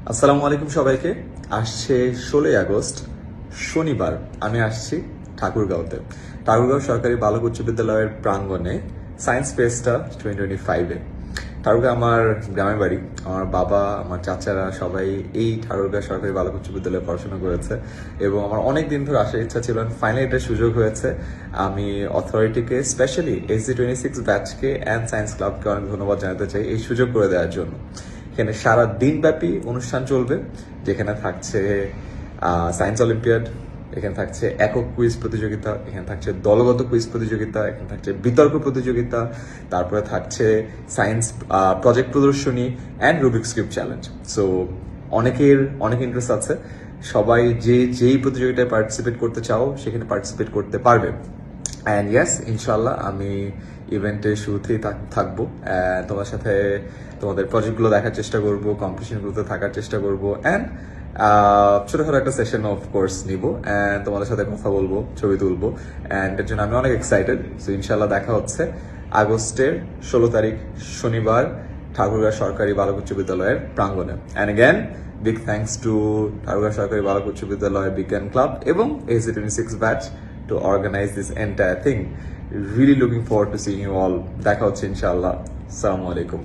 আসসালামু আলাইকুম সবাইকে। আসছে 16 আগস্ট শনিবার আমি আসছি ঠাকুরগাঁওতে। ঠাকুরগাঁও সরকারি বালক উচ্চ বিদ্যালয়ের প্রাঙ্গণে সায়েন্স ফেস্টটা 2025-এ। ঠাকুরগাঁও আমার গ্রামের বাড়ি। আমার বাবা, আমার চাচারা সবাই এই ঠাকুরগাঁও সরকারি বালক উচ্চ বিদ্যালয়ে পড়াশোনা করেছে এবং আমার অনেক দিন ধরে আসার ইচ্ছা ছিল। ফাইনালি এটার সুযোগ হয়েছে। আমি অথরিটিকে, স্পেশালি SG26 ব্যাচকে অ্যান্ড সায়েন্স ক্লাবকে অনেক ধন্যবাদ জানাতে চাই এই সুযোগ করে দেওয়ার জন্য। এখানে সারা দিনব্যাপী অনুষ্ঠান চলবে, যেখানে থাকছে সায়েন্স অলিম্পিয়াড, এখানে থাকছে একক কুইজ প্রতিযোগিতা, এখানে থাকছে দলগত কুইজ প্রতিযোগিতা, এখানে থাকছে বিতর্ক প্রতিযোগিতা, তারপরে থাকছে সায়েন্স প্রজেক্ট প্রদর্শনী and Rubik's cube challenge. So অনেক ইন্টারেস্ট আছে। সবাই যেই প্রতিযোগিতায় পার্টিসিপেট করতে চাও সেখানে পার্টিসিপেট করতে পারবে। অ্যান্ড ইয়েস, ইনশাল্লাহ আমি ইভেন্টের শুরুতেই থাকবো। তোমার সাথে তোমাদের প্রজেক্টগুলো দেখার চেষ্টা করবো, কম্পিটিশনগুলোতে থাকার চেষ্টা করবো, অ্যান্ড ছোটখাটো একটা সেশন অফ কোর্স নিব, অ্যান্ড তোমাদের সাথে কথা বলবো, ছবি তুলবো, অ্যান্ড এর জন্য আমি অনেক এক্সাইটেড। সো ইনশাল্লাহ দেখা হচ্ছে আগস্টের 16 তারিখ শনিবার ঠাকুরগাঁও সরকারি বালক উচ্চ বিদ্যালয়ের প্রাঙ্গণে। And again big thanks to Thakurgaon সরকারি বালক উচ্চ বিদ্যালয় বিজ্ঞান ক্লাব এবং SG26 batch to organize this entire thing. Really looking forward to seeing you all. দেখা হচ্ছে ইনশাআল্লাহ। আসসালামু আলাইকুম।